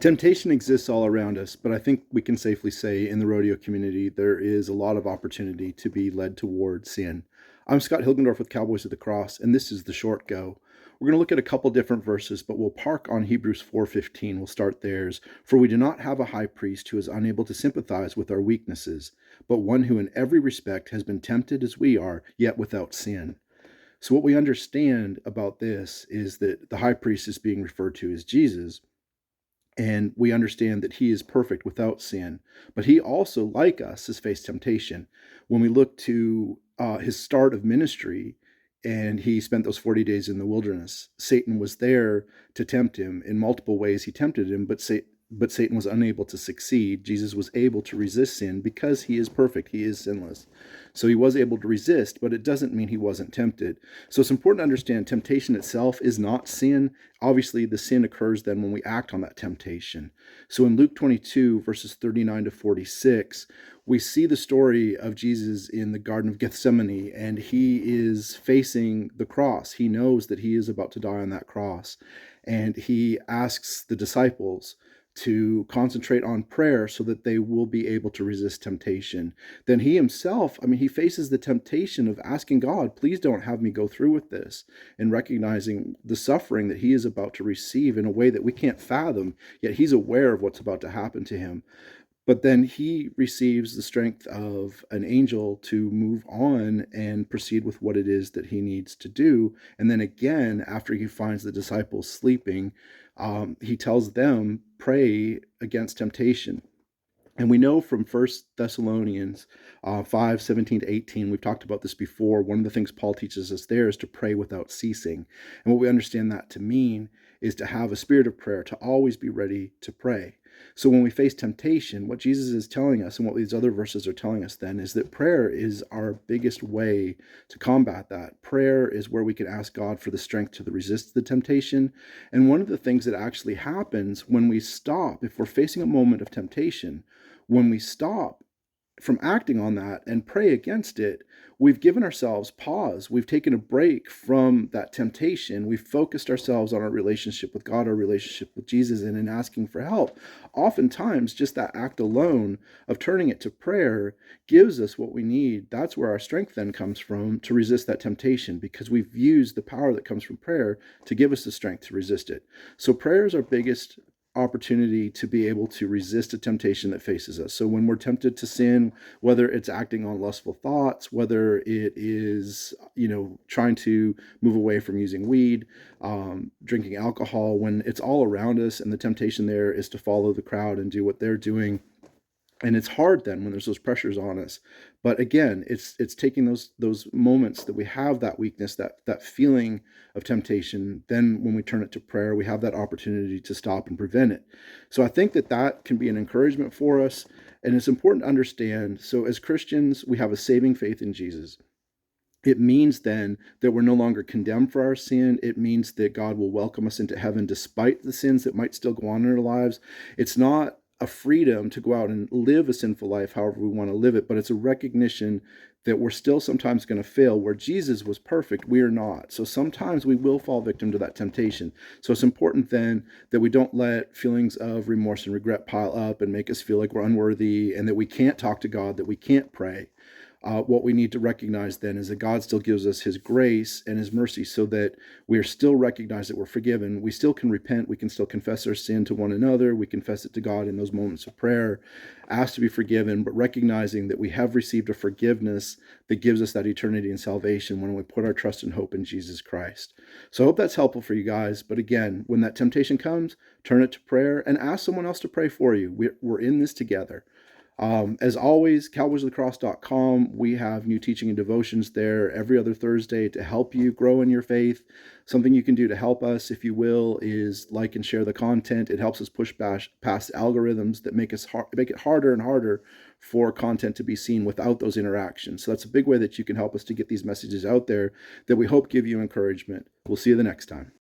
Temptation exists all around us, but I think we can safely say in the rodeo community, there is a lot of opportunity to be led toward sin. I'm Scott Hilgendorff with Cowboys at the Cross, and this is the short go. We're going to look at a couple different verses, but we'll park on Hebrews 4:15. We'll start theirs. For we do not have a high priest who is unable to sympathize with our weaknesses, but one who in every respect has been tempted as we are, yet without sin. So what we understand about this is that the high priest is being referred to as Jesus. And we understand that he is perfect without sin. But he also, like us, has faced temptation. When we look to his start of ministry, and he spent those 40 days in the wilderness, Satan was there to tempt him. In multiple ways, he tempted him, but Satan was unable to succeed. Jesus was able to resist sin because he is perfect. He is sinless. So he was able to resist, but it doesn't mean he wasn't tempted. So it's important to understand temptation itself is not sin. Obviously, the sin occurs then when we act on that temptation. So in Luke 22, verses 39 to 46, we see the story of Jesus in the Garden of Gethsemane, and he is facing the cross. He knows that he is about to die on that cross. And he asks the disciples to concentrate on prayer so that they will be able to resist temptation. Then he himself, he faces the temptation of asking God, please don't have me go through with this, and recognizing the suffering that he is about to receive in a way that we can't fathom, yet he's aware of what's about to happen to him. But then he receives the strength of an angel to move on and proceed with what it is that he needs to do. And then again, after he finds the disciples sleeping, he tells them, pray against temptation. And we know from 1 Thessalonians 5:17 to 18, we've talked about this before. One of the things Paul teaches us there is to pray without ceasing. And what we understand that to mean is to have a spirit of prayer, to always be ready to pray. So when we face temptation, what Jesus is telling us and what these other verses are telling us then is that prayer is our biggest way to combat that. Prayer is where we can ask God for the strength to resist the temptation. And one of the things that actually happens when we stop, if we're facing a moment of temptation, when we stop from acting on that and pray against it, we've given ourselves pause. We've taken a break from that temptation. We've focused ourselves on our relationship with God, our relationship with Jesus, and in asking for help. Oftentimes, just that act alone of turning it to prayer gives us what we need. That's where our strength then comes from to resist that temptation, because we've used the power that comes from prayer to give us the strength to resist it. So prayer is our biggest opportunity to be able to resist a temptation that faces us. So when we're tempted to sin, whether it's acting on lustful thoughts, whether it is, trying to move away from using weed, drinking alcohol, when it's all around us and the temptation there is to follow the crowd and do what they're doing. And it's hard then when there's those pressures on us. But again, it's taking those moments that we have that weakness, that feeling of temptation. Then when we turn it to prayer, we have that opportunity to stop and prevent it. So I think that can be an encouragement for us. And it's important to understand. So as Christians, we have a saving faith in Jesus. It means then that we're no longer condemned for our sin. It means that God will welcome us into heaven despite the sins that might still go on in our lives. It's not a freedom to go out and live a sinful life however we want to live it, but it's a recognition that we're still sometimes going to fail. Where Jesus was perfect, we are not. So sometimes we will fall victim to that temptation. So it's important then that we don't let feelings of remorse and regret pile up and make us feel like we're unworthy and that we can't talk to God, that we can't pray. What we need to recognize then is that God still gives us his grace and his mercy so that we are still recognized that we're forgiven. We still can repent. We can still confess our sin to one another. We confess it to God in those moments of prayer, ask to be forgiven, but recognizing that we have received a forgiveness that gives us that eternity and salvation when we put our trust and hope in Jesus Christ. So I hope that's helpful for you guys. But again, when that temptation comes, turn it to prayer and ask someone else to pray for you. We're in this together. As always, cowboysofthecross.com, we have new teaching and devotions there every other Thursday to help you grow in your faith. Something you can do to help us, if you will, is like and share the content. It helps us push past algorithms that make it harder and harder for content to be seen without those interactions. So that's a big way that you can help us to get these messages out there that we hope give you encouragement. We'll see you the next time.